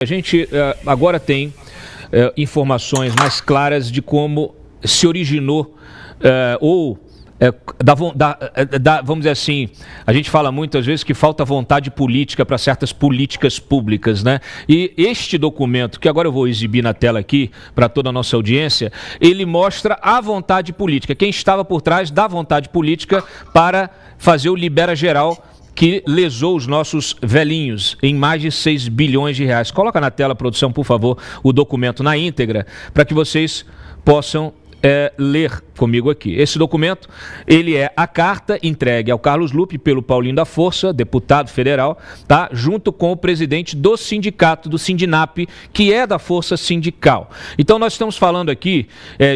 A gente agora tem informações mais claras de como se originou vamos dizer assim, a gente fala muitas vezes que falta vontade política para certas políticas públicas, né? E este documento, que agora eu vou exibir na tela aqui para toda a nossa audiência, ele mostra a vontade política, quem estava por trás da vontade política para fazer o Libera Geral, que lesou os nossos velhinhos em mais de 6 bilhões de reais. Coloca na tela, produção, por favor, o documento na íntegra, para que vocês possam ler comigo aqui. Esse documento, ele é a carta entregue ao Carlos Lupe pelo Paulinho da Força, deputado federal, tá? Junto com o presidente do sindicato, do Sindinap, que é da Força Sindical. Então nós estamos falando aqui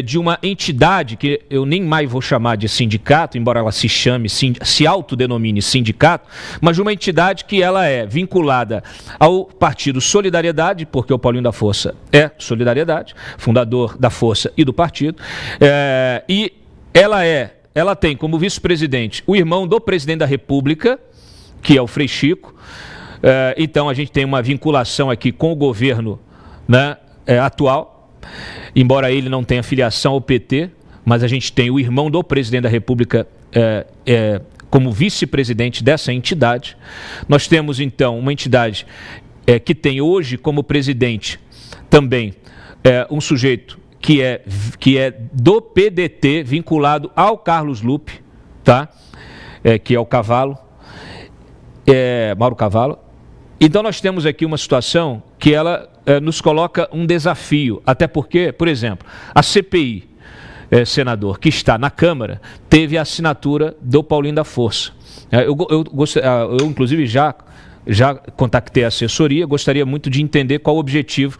de uma entidade que eu nem mais vou chamar de sindicato, embora ela se chame, se autodenomine sindicato, mas de uma entidade que ela é vinculada ao partido Solidariedade, porque o Paulinho da Força é Solidariedade, fundador da Força e do partido. E ela tem como vice-presidente o irmão do presidente da República, que é o Frei Chico. Então a gente tem uma vinculação aqui com o governo, né, atual, embora ele não tenha filiação ao PT, mas a gente tem o irmão do presidente da República como vice-presidente dessa entidade. Nós temos então uma entidade que tem hoje como presidente também um sujeito que é do PDT, vinculado ao Carlos Lupe, tá? Que é o Cavalo, Mauro Cavalo. Então nós temos aqui uma situação que ela nos coloca um desafio, até porque, por exemplo, a CPI, senador, que está na Câmara, teve a assinatura do Paulinho da Força. Eu inclusive, já contactei a assessoria, gostaria muito de entender qual o objetivo,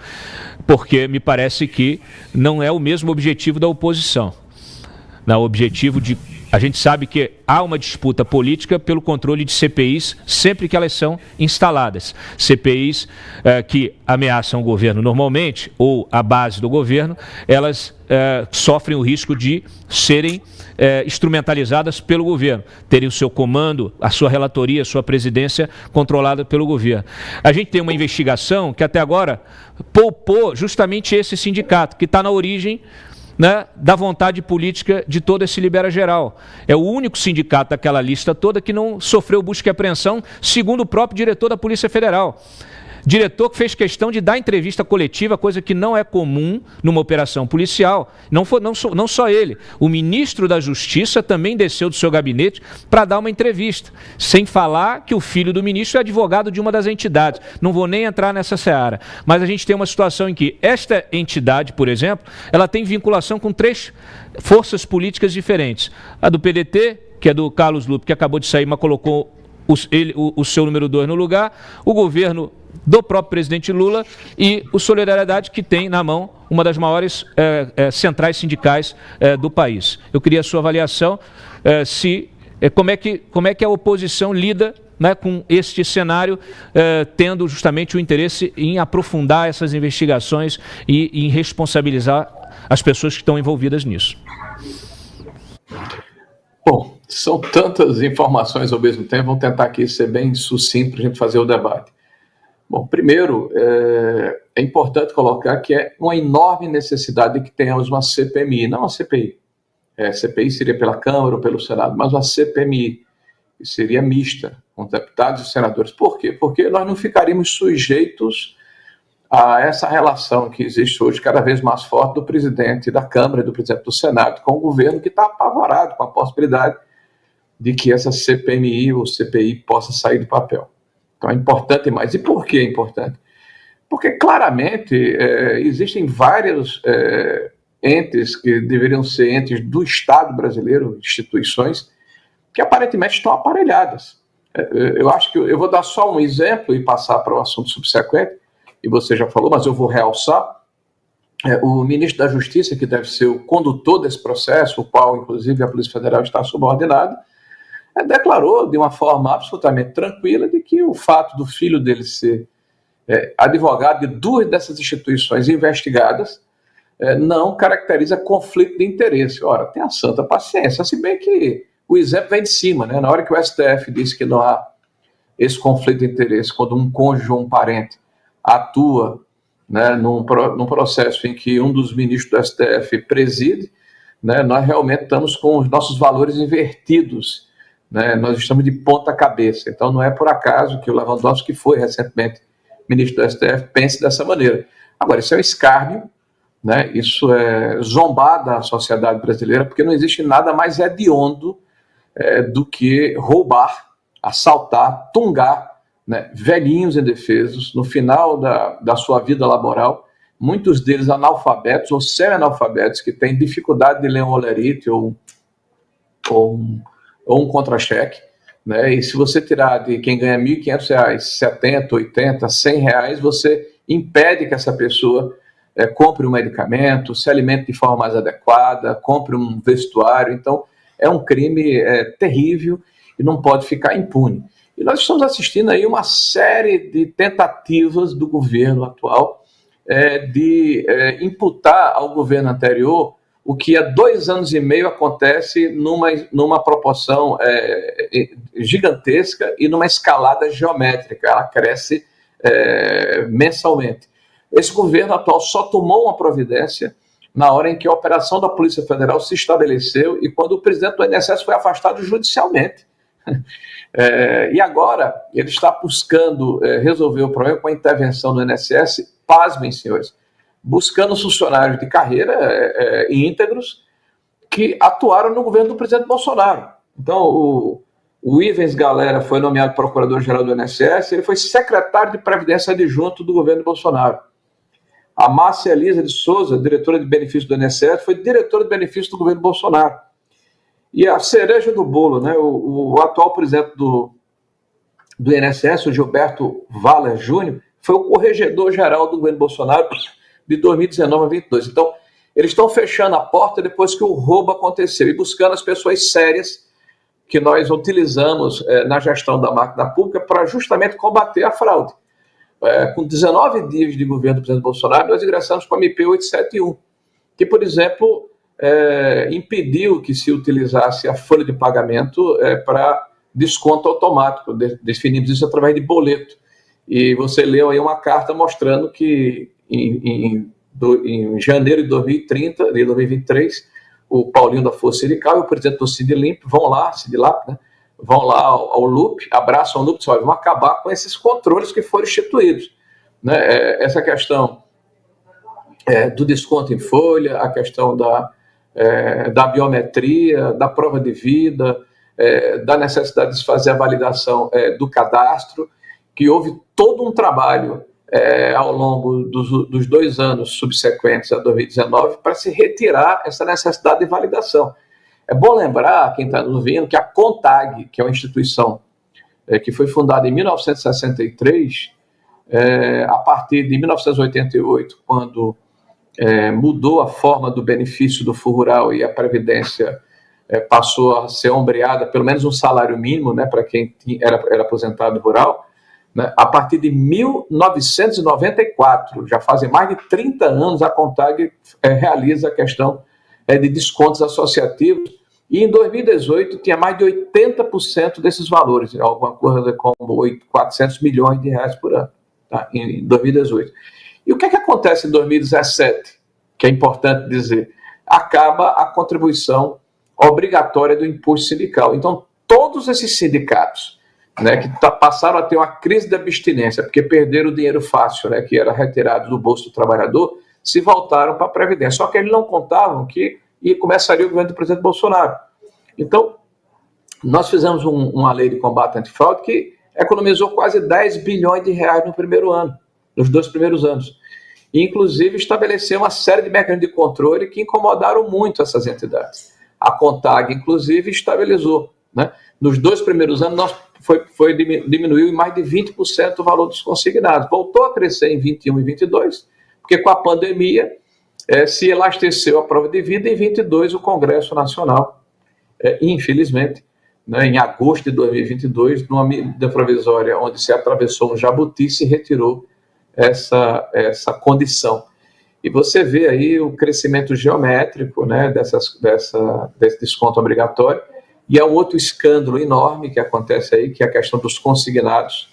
porque me parece que não é o mesmo objetivo da oposição. O objetivo de... A gente sabe que há uma disputa política pelo controle de CPIs sempre que elas são instaladas. CPIs que ameaçam o governo normalmente, ou a base do governo, elas sofrem o risco de serem instrumentalizadas pelo governo, terem o seu comando, a sua relatoria, a sua presidência controlada pelo governo. A gente tem uma investigação que até agora poupou justamente esse sindicato, que está na origem, né, da vontade política de todo esse Libera Geral. É o único sindicato daquela lista toda que não sofreu busca e apreensão, segundo o próprio diretor da Polícia Federal. Diretor que fez questão de dar entrevista coletiva, coisa que não é comum numa operação policial. Não só ele. O ministro da Justiça também desceu do seu gabinete para dar uma entrevista. Sem falar que o filho do ministro é advogado de uma das entidades. Não vou nem entrar nessa seara. Mas a gente tem uma situação em que esta entidade, por exemplo, ela tem vinculação com 3 forças políticas diferentes. A do PDT, que é do Carlos Lupe, que acabou de sair, mas colocou o seu número 2 no lugar, o governo do próprio presidente Lula e o Solidariedade, que tem na mão uma das maiores centrais sindicais do país. Eu queria a sua avaliação, como é que a oposição lida, né, com este cenário, tendo justamente o interesse em aprofundar essas investigações e em responsabilizar as pessoas que estão envolvidas nisso. Bom, são tantas informações ao mesmo tempo, vamos tentar aqui ser bem sucinto para a gente fazer o debate. Bom, primeiro, é importante colocar que é uma enorme necessidade de que tenhamos uma CPMI, não uma CPI. CPI seria pela Câmara ou pelo Senado, mas uma CPMI, que seria mista, com deputados e senadores. Por quê? Porque nós não ficaríamos sujeitos a essa relação que existe hoje, cada vez mais forte, do presidente da Câmara e do presidente do Senado, com o governo que está apavorado com a possibilidade de que essa CPMI ou CPI possa sair do papel. Então é importante demais. E por que é importante? Porque claramente existem vários entes que deveriam ser entes do Estado brasileiro, instituições, que aparentemente estão aparelhadas. Eu acho que eu vou dar só um exemplo e passar para o assunto subsequente, e você já falou, mas eu vou realçar. O ministro da Justiça, que deve ser o condutor desse processo, o qual, inclusive, a Polícia Federal está subordinada, declarou de uma forma absolutamente tranquila de que o fato do filho dele ser advogado de 2 dessas instituições investigadas não caracteriza conflito de interesse. Ora, tenha santa paciência, se bem que o exemplo vem de cima, né? Na hora que o STF disse que não há esse conflito de interesse quando um cônjuge ou um parente atua, né, num processo em que um dos ministros do STF preside, né, nós realmente estamos com os nossos valores invertidos, né, nós estamos de ponta cabeça. Então não é por acaso que o Lewandowski, que foi recentemente ministro do STF, pense dessa maneira. Agora, isso é um escárnio, né, isso é zombar da sociedade brasileira, porque não existe nada mais hediondo do que roubar, assaltar, tungar, né, velhinhos indefesos, no final da sua vida laboral, muitos deles analfabetos ou semi-analfabetos, que têm dificuldade de ler um olerite ou um contra-cheque, né? E se você tirar de quem ganha R$ 1.500, 70, 80, R$ 100, você impede que essa pessoa compre um medicamento, se alimente de forma mais adequada, compre um vestuário. Então, é um crime terrível e não pode ficar impune. E nós estamos assistindo aí uma série de tentativas do governo atual de imputar ao governo anterior o que há 2 anos e meio acontece numa proporção gigantesca e numa escalada geométrica. Ela cresce mensalmente. Esse governo atual só tomou uma providência na hora em que a operação da Polícia Federal se estabeleceu e quando o presidente do INSS foi afastado judicialmente. E agora ele está buscando resolver o problema com a intervenção do INSS, pasmem, senhores, buscando funcionários de carreira íntegros que atuaram no governo do presidente Bolsonaro. Então, o Ivens Galera foi nomeado procurador-geral do INSS, ele foi secretário de Previdência adjunto do governo Bolsonaro. A Márcia Elisa de Souza, diretora de benefícios do INSS, foi diretora de benefícios do governo Bolsonaro. E a cereja do bolo, né, o atual presidente do INSS, o Gilberto Valer Júnior, foi o corregedor-geral do governo Bolsonaro de 2019 a 2022. Então, eles estão fechando a porta depois que o roubo aconteceu e buscando as pessoas sérias que nós utilizamos na gestão da máquina pública para justamente combater a fraude. Com 19 dias de governo do presidente Bolsonaro, nós ingressamos com a MP 871, que, por exemplo, impediu que se utilizasse a folha de pagamento para desconto automático. Definimos isso através de boleto. E você leu aí uma carta mostrando que em janeiro de 2023, o Paulinho da Força Sindical e o presidente do Sindilimp vão lá, né, vão lá ao LUP, abraçam o LUP e dizem, vamos acabar com esses controles que foram instituídos. Né? Essa questão do desconto em folha, a questão da biometria, da prova de vida, da necessidade de fazer a validação do cadastro, que houve todo um trabalho ao longo dos 2 anos subsequentes a 2019 para se retirar essa necessidade de validação. É bom lembrar, quem está nos ouvindo, que a CONTAG, que é uma instituição que foi fundada em 1963, a partir de 1988, quando mudou a forma do benefício do Fundo Rural e a Previdência passou a ser ombreada, pelo menos um salário mínimo, né, para quem era aposentado rural, né, a partir de 1994, já fazem mais de 30 anos, a CONTAG realiza a questão de descontos associativos, e em 2018 tinha mais de 80% desses valores, alguma coisa como 400 milhões de reais por ano, tá, em 2018. E o que acontece em 2017, que é importante dizer? Acaba a contribuição obrigatória do imposto sindical. Então, todos esses sindicatos, né, que passaram a ter uma crise de abstinência, porque perderam o dinheiro fácil, né, que era retirado do bolso do trabalhador, se voltaram para a Previdência. Só que eles não contavam que começaria o governo do presidente Bolsonaro. Então, nós fizemos uma lei de combate à antifraude que economizou quase 10 bilhões de reais no primeiro ano, nos 2 primeiros anos. E, inclusive, estabeleceu uma série de mecanismos de controle que incomodaram muito essas entidades. A CONTAG, inclusive, estabilizou, né? Nos 2 primeiros anos, diminuiu em mais de 20% o valor dos consignados. Voltou a crescer em 21 e 22, porque com a pandemia se elasteceu a prova de vida, e em 22 o Congresso Nacional, infelizmente, né, em agosto de 2022, numa medida provisória onde se atravessou um jabuti, se retirou essa condição. E você vê aí o crescimento geométrico, né, desse desconto obrigatório. E é um outro escândalo enorme que acontece aí, que é a questão dos consignados,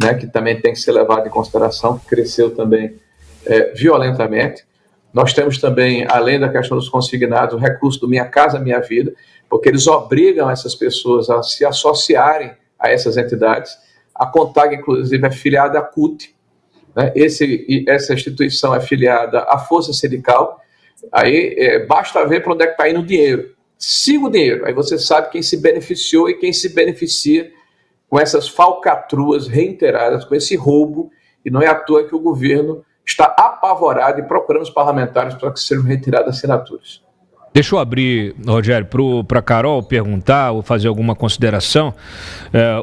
né, que também tem que ser levado em consideração, que cresceu também violentamente. Nós temos também, além da questão dos consignados, o recurso do Minha Casa Minha Vida, porque eles obrigam essas pessoas a se associarem a essas entidades. A CONTAG, inclusive, é filiada à CUT, né? Essa instituição é filiada à Força Sindical. Aí basta ver para onde é que está indo o dinheiro. Siga o dinheiro, aí você sabe quem se beneficiou e quem se beneficia com essas falcatruas reiteradas, com esse roubo, e não é à toa que o governo está apavorado e procurando os parlamentares para que sejam retiradas assinaturas. Deixa eu abrir, Rogério, para a Carol perguntar ou fazer alguma consideração.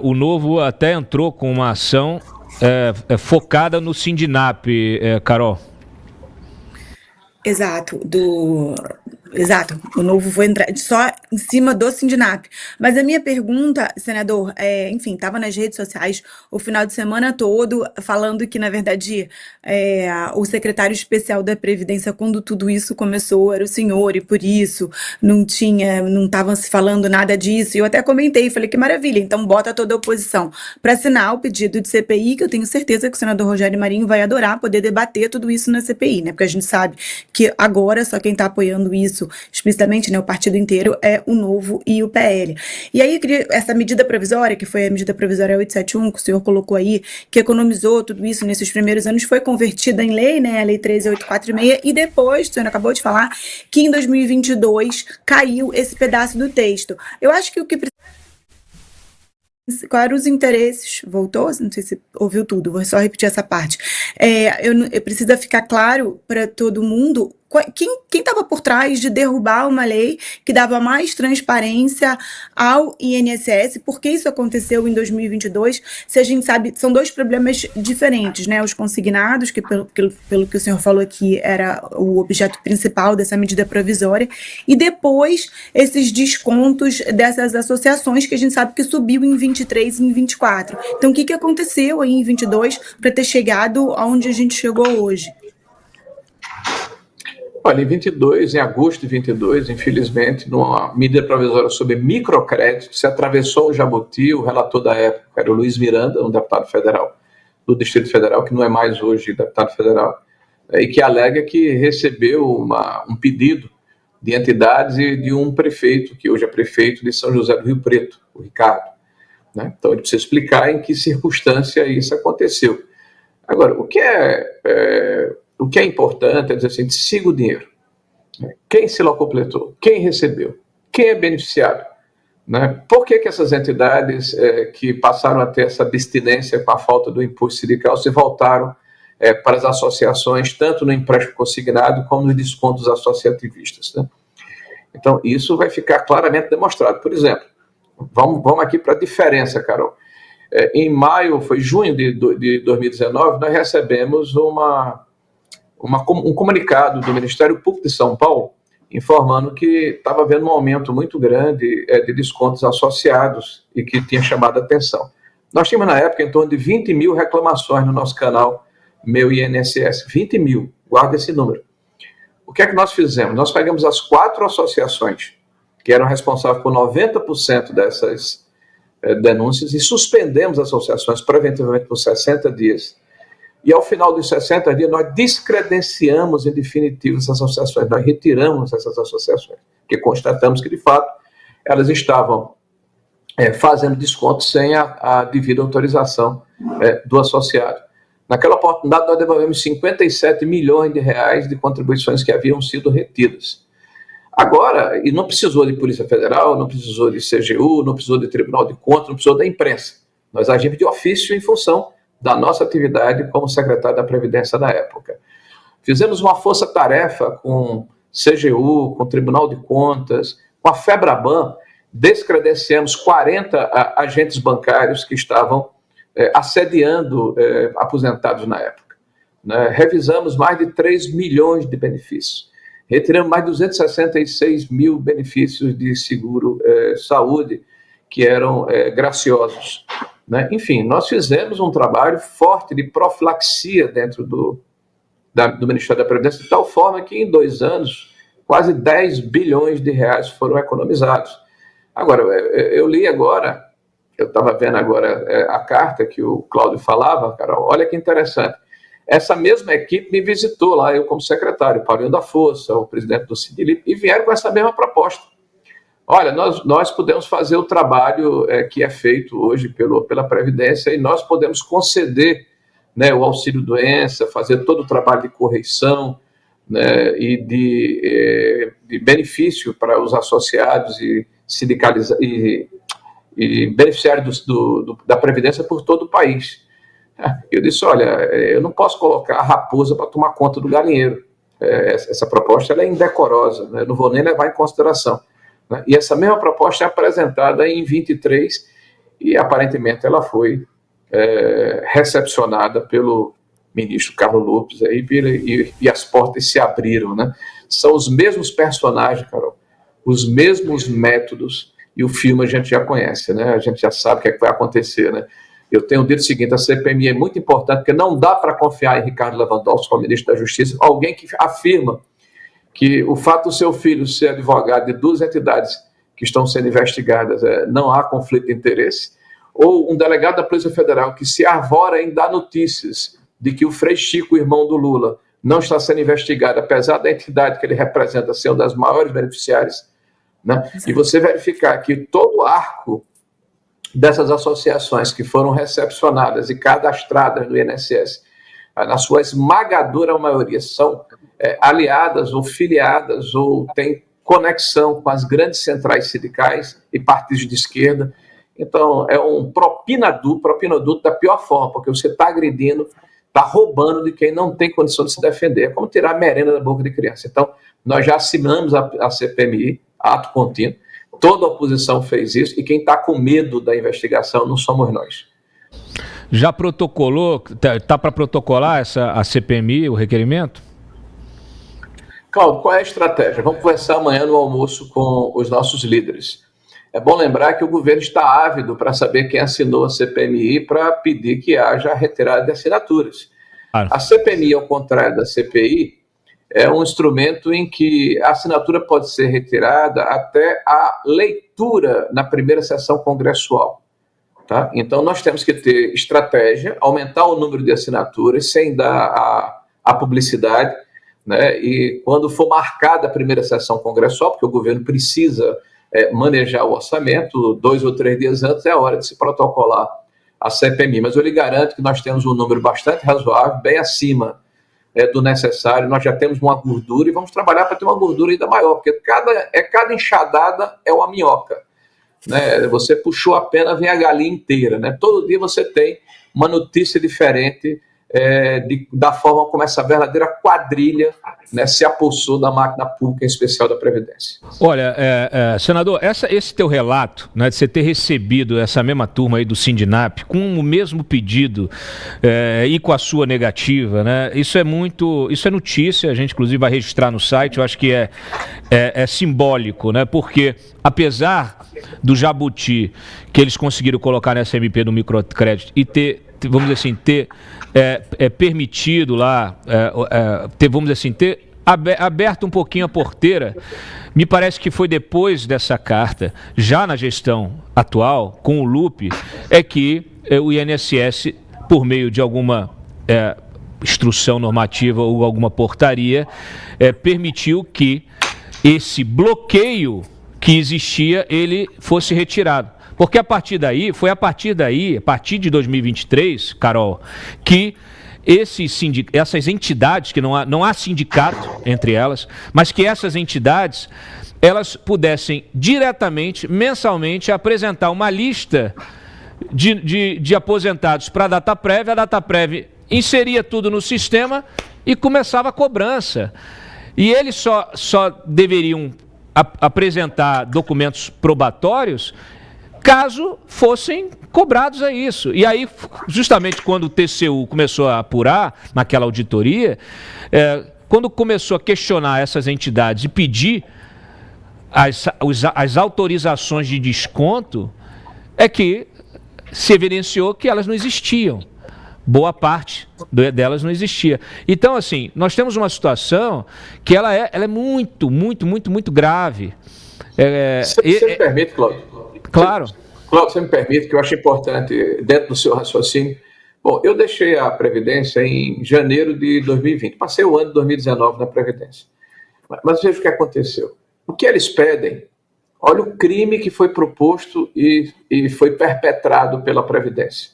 O Novo até entrou com uma ação focada no Sindinap, Carol. Exato, o Novo foi entrar só em cima do Sindinap. Mas a minha pergunta, senador, enfim, estava nas redes sociais o final de semana todo falando que, na verdade, o secretário especial da Previdência, quando tudo isso começou, era o senhor, e por isso não estava se falando nada disso. E eu até comentei, falei que maravilha, então bota toda a oposição para assinar o pedido de CPI, que eu tenho certeza que o senador Rogério Marinho vai adorar poder debater tudo isso na CPI, né? Porque a gente sabe que agora só quem está apoiando isso explicitamente, né, o partido inteiro, é o Novo e o PL. E aí, essa medida provisória, que foi a medida provisória 871, que o senhor colocou aí, que economizou tudo isso nesses primeiros anos, foi convertida em lei, né, a Lei 13.846, e depois, o senhor acabou de falar, que em 2022 caiu esse pedaço do texto. Eu acho que o que quais eram os interesses? Voltou? Não sei se ouviu tudo, vou só repetir essa parte. Eu precisa ficar claro para todo mundo quem estava por trás de derrubar uma lei que dava mais transparência ao INSS, por que isso aconteceu em 2022, se a gente sabe, são dois problemas diferentes, né? Os consignados, que pelo que o senhor falou aqui, era o objeto principal dessa medida provisória, e depois esses descontos dessas associações, que a gente sabe que subiu em 23 e em 24. Então, o que aconteceu aí em 22 para ter chegado aonde a gente chegou hoje? Olha, em agosto de 22, infelizmente, numa medida provisória sobre microcrédito, se atravessou o jabuti, o relator da época era o Luiz Miranda, um deputado federal do Distrito Federal, que não é mais hoje deputado federal, e que alega que recebeu um pedido de entidades e de um prefeito, que hoje é prefeito de São José do Rio Preto, o Ricardo, né? Então ele precisa explicar em que circunstância isso aconteceu. Agora, o que é importante é dizer assim, siga o dinheiro. Quem se locupletou? Quem recebeu? Quem é beneficiado? Né? Por que essas entidades que passaram a ter essa abstinência com a falta do imposto sindical se voltaram para as associações, tanto no empréstimo consignado como nos descontos associativistas? Né? Então, isso vai ficar claramente demonstrado. Por exemplo, vamos aqui para a diferença, Carol. Em junho de 2019, nós recebemos um comunicado do Ministério Público de São Paulo informando que estava havendo um aumento muito grande de descontos associados e que tinha chamado a atenção. Nós tínhamos, na época, em torno de 20 mil reclamações no nosso canal Meu INSS. 20 mil, guarda esse número. O que é que nós fizemos? Nós pegamos as 4 associações que eram responsáveis por 90% dessas denúncias e suspendemos as associações preventivamente por 60 dias. E ao final dos 60 dias, nós descredenciamos em definitivo essas associações, nós retiramos essas associações, porque constatamos que, de fato, elas estavam fazendo desconto sem a devida autorização do associado. Naquela oportunidade, nós devolvemos 57 milhões de reais de contribuições que haviam sido retidas. Agora, e não precisou de Polícia Federal, não precisou de CGU, não precisou de Tribunal de Contas, não precisou da imprensa. Nós agimos de ofício em função da nossa atividade como secretário da Previdência na época. Fizemos uma força-tarefa com CGU, com Tribunal de Contas, com a FEBRABAN, descredenciamos 40 agentes bancários que estavam assediando aposentados na época. Né? Revisamos mais de 3 milhões de benefícios. Retiramos mais de 266 mil benefícios de seguro-saúde que eram graciosos. Né? Enfim, nós fizemos um trabalho forte de profilaxia dentro do Ministério da Previdência, de tal forma que em 2 anos, quase 10 bilhões de reais foram economizados. Agora, eu li agora eu estava vendo agora a carta que o Cláudio falava, Carol, olha que interessante. Essa mesma equipe me visitou lá, eu como secretário, Paulinho da Força, o presidente do CIDILIP, e vieram com essa mesma proposta. Olha, nós podemos fazer o trabalho que é feito hoje pela Previdência e nós podemos conceder, né, o auxílio-doença, fazer todo o trabalho de correição, né, e de benefício para os associados e sindicalizados e beneficiários da Previdência por todo o país. Eu disse, olha, eu não posso colocar a raposa para tomar conta do galinheiro. Essa proposta ela é indecorosa, né? Eu não vou nem levar em consideração. Né? E essa mesma proposta é apresentada em 23 e aparentemente ela foi recepcionada pelo ministro Carlos Lopes aí, e as portas se abriram. Né? São os mesmos personagens, Carol, os mesmos métodos, e o filme a gente já conhece, né? A gente já sabe o que vai acontecer. Né? Eu tenho dito o seguinte, a CPMI é muito importante, porque não dá para confiar em Ricardo Lewandowski, como ministro da Justiça, alguém que afirma que o fato do seu filho ser advogado de 2 entidades que estão sendo investigadas, não há conflito de interesse, ou um delegado da Polícia Federal que se arvora em dar notícias de que o Frei Chico, irmão do Lula, não está sendo investigado, apesar da entidade que ele representa ser uma das maiores beneficiárias, né? E você verificar que todo o arco dessas associações que foram recepcionadas e cadastradas no INSS, na sua esmagadora maioria, são aliadas ou filiadas ou têm conexão com as grandes centrais sindicais e partidos de esquerda. Então, é um propinaduto da pior forma, porque você está agredindo, está roubando de quem não tem condição de se defender. É como tirar a merenda da boca de criança. Então, nós já assinamos a CPMI, ato contínuo, toda a oposição fez isso, e quem está com medo da investigação não somos nós. Já protocolou, está para protocolar a CPMI, o requerimento? Cláudio, qual é a estratégia? Vamos conversar amanhã no almoço com os nossos líderes. É bom lembrar que o governo está ávido para saber quem assinou a CPMI para pedir que haja a retirada de assinaturas. Claro. A CPMI, ao contrário da CPI, é um instrumento em que a assinatura pode ser retirada até a leitura na primeira sessão congressual. Tá? Então, nós temos que ter estratégia, aumentar o número de assinaturas sem dar a publicidade, né? E quando for marcada a primeira sessão congressual, porque o governo precisa manejar o orçamento, 2 ou 3 dias antes é a hora de se protocolar a CPMI. Mas eu lhe garanto que nós temos um número bastante razoável, bem acima do necessário, nós já temos uma gordura e vamos trabalhar para ter uma gordura ainda maior, porque cada enxadada é uma minhoca. Né? Você puxou a pena, vem a galinha inteira. Né? Todo dia você tem uma notícia diferente da forma como essa verdadeira quadrilha, né, se apossou da máquina pública, em especial da Previdência. Olha, senador, esse teu relato, né, de você ter recebido essa mesma turma aí do Sindinap com o mesmo pedido e com a sua negativa, né, isso é notícia, a gente inclusive vai registrar no site, eu acho que é simbólico, né, porque apesar do jabuti que eles conseguiram colocar nessa MP do microcrédito e vamos dizer assim, ter permitido lá, ter aberto um pouquinho a porteira, me parece que foi depois dessa carta, já na gestão atual, com o Lupe, que o INSS, por meio de alguma instrução normativa ou alguma portaria, permitiu que esse bloqueio que existia, ele fosse retirado. Porque a partir de 2023, Carol, que essas entidades, que não há sindicato entre elas, mas que essas entidades, elas pudessem diretamente, mensalmente, apresentar uma lista de aposentados para a Dataprev, a Dataprev inseria tudo no sistema e começava a cobrança. E eles só deveriam apresentar documentos probatórios caso fossem cobrados a isso. E aí, justamente quando o TCU começou a apurar naquela auditoria, quando começou a questionar essas entidades e pedir as autorizações de desconto, que se evidenciou que elas não existiam. Boa parte delas não existia. Então, assim, nós temos uma situação que ela é muito, muito, muito, muito grave. Você me permite, Cláudio? Claro. Cláudio, você me permite que eu acho importante, dentro do seu raciocínio. Bom, eu deixei a Previdência em janeiro de 2020. Passei o ano de 2019 na Previdência. Mas veja o que aconteceu. O que eles pedem, olha o crime que foi proposto e foi perpetrado pela Previdência.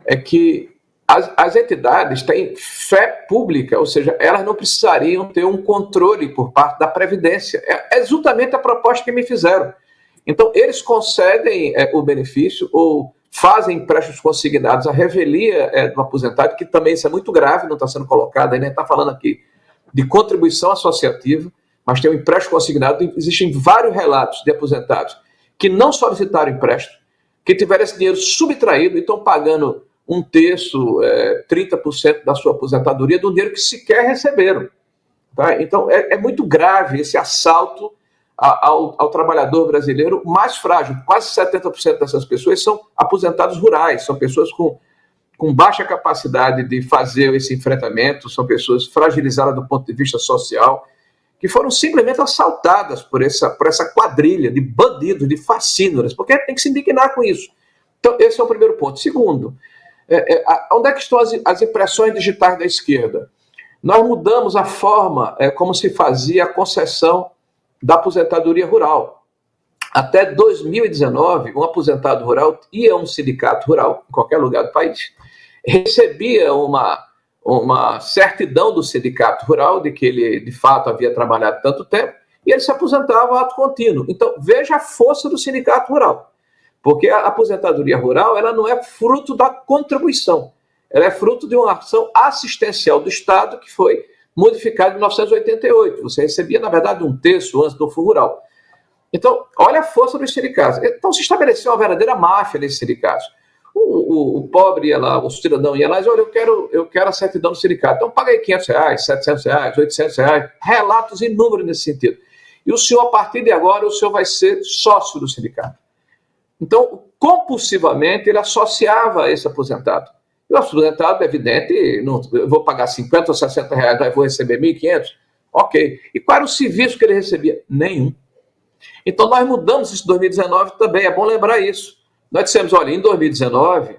É que as entidades têm fé pública, ou seja, elas não precisariam ter um controle por parte da Previdência. É exatamente a proposta que me fizeram. Então, eles concedem o benefício ou fazem empréstimos consignados à revelia do aposentado, que também isso é muito grave, não está sendo colocado, ainda está falando aqui de contribuição associativa, mas tem um empréstimo consignado. Existem vários relatos de aposentados que não solicitaram empréstimo, que tiveram esse dinheiro subtraído e estão pagando 1/3, 30% da sua aposentadoria do dinheiro que sequer receberam. Tá? Então, é muito grave esse assalto ao trabalhador brasileiro mais frágil. Quase 70% dessas pessoas são aposentados rurais, são pessoas com baixa capacidade de fazer esse enfrentamento, são pessoas fragilizadas do ponto de vista social, que foram simplesmente assaltadas por essa quadrilha de bandidos, de facínoras, porque tem que se indignar com isso. Então, esse é o primeiro ponto. Segundo, onde é que estão as impressões digitais da esquerda? Nós mudamos a forma como se fazia a concessão da aposentadoria rural. Até 2019, um aposentado rural ia a um sindicato rural, em qualquer lugar do país, recebia uma certidão do sindicato rural de que ele, de fato, havia trabalhado tanto tempo, e ele se aposentava a ato contínuo. Então, veja a força do sindicato rural, porque a aposentadoria rural ela não é fruto da contribuição, ela é fruto de uma ação assistencial do Estado que foi modificado em 1988. Você recebia, na verdade, 1/3 antes do Fundo Rural. Então, olha a força dos sindicatos. Então, se estabeleceu uma verdadeira máfia nesses sindicatos. O pobre ia lá, o cidadão ia lá e diz, olha, eu quero a certidão do sindicato. Então, paga aí R$500, R$700, R$800, relatos inúmeros nesse sentido. E o senhor, a partir de agora, o senhor vai ser sócio do sindicato. Então, compulsivamente, ele associava esse aposentado. E o aposentado, é evidente, não, eu vou pagar 50 ou 60 reais, mas vou receber 1.500? Ok. E qual era o serviço que ele recebia? Nenhum. Então, nós mudamos isso em 2019 também, é bom lembrar isso. Nós dissemos, olha, em 2019,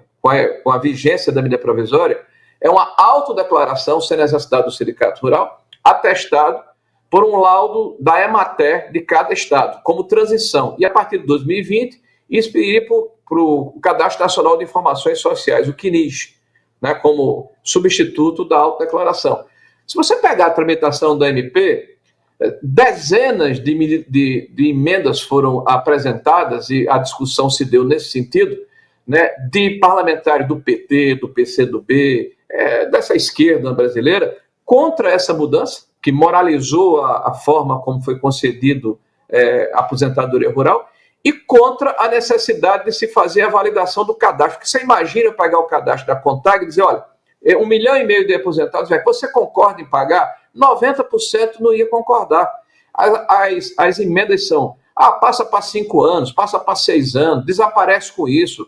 com a vigência da medida provisória, é uma autodeclaração sem necessidade do sindicato rural, atestado por um laudo da Emater de cada estado, como transição. E a partir de 2020, isso iria para o Cadastro Nacional de Informações Sociais, o CNIS, né, como substituto da autodeclaração. Se você pegar a tramitação da MP, dezenas de emendas foram apresentadas e a discussão se deu nesse sentido, né, de parlamentares do PT, do PCdoB, dessa esquerda brasileira, contra essa mudança, que moralizou a forma como foi concedido a aposentadoria rural, e contra a necessidade de se fazer a validação do cadastro. Porque você imagina pegar o cadastro da CONTAG e dizer, olha, 1,5 milhão de aposentados, você concorda em pagar? 90% não ia concordar. As emendas são, passa para 5 anos, passa para 6 anos, desaparece com isso.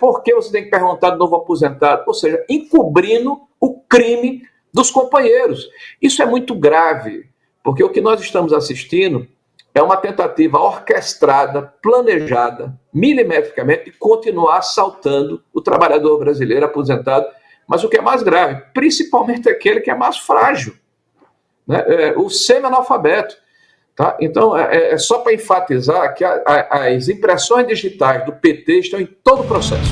Por que você tem que perguntar do novo aposentado? Ou seja, encobrindo o crime dos companheiros. Isso é muito grave, porque o que nós estamos assistindo é uma tentativa orquestrada, planejada, milimetricamente, de continuar assaltando o trabalhador brasileiro aposentado, mas o que é mais grave, principalmente aquele que é mais frágil, né? O semi-analfabeto. Tá? Então, é só para enfatizar que as impressões digitais do PT estão em todo o processo.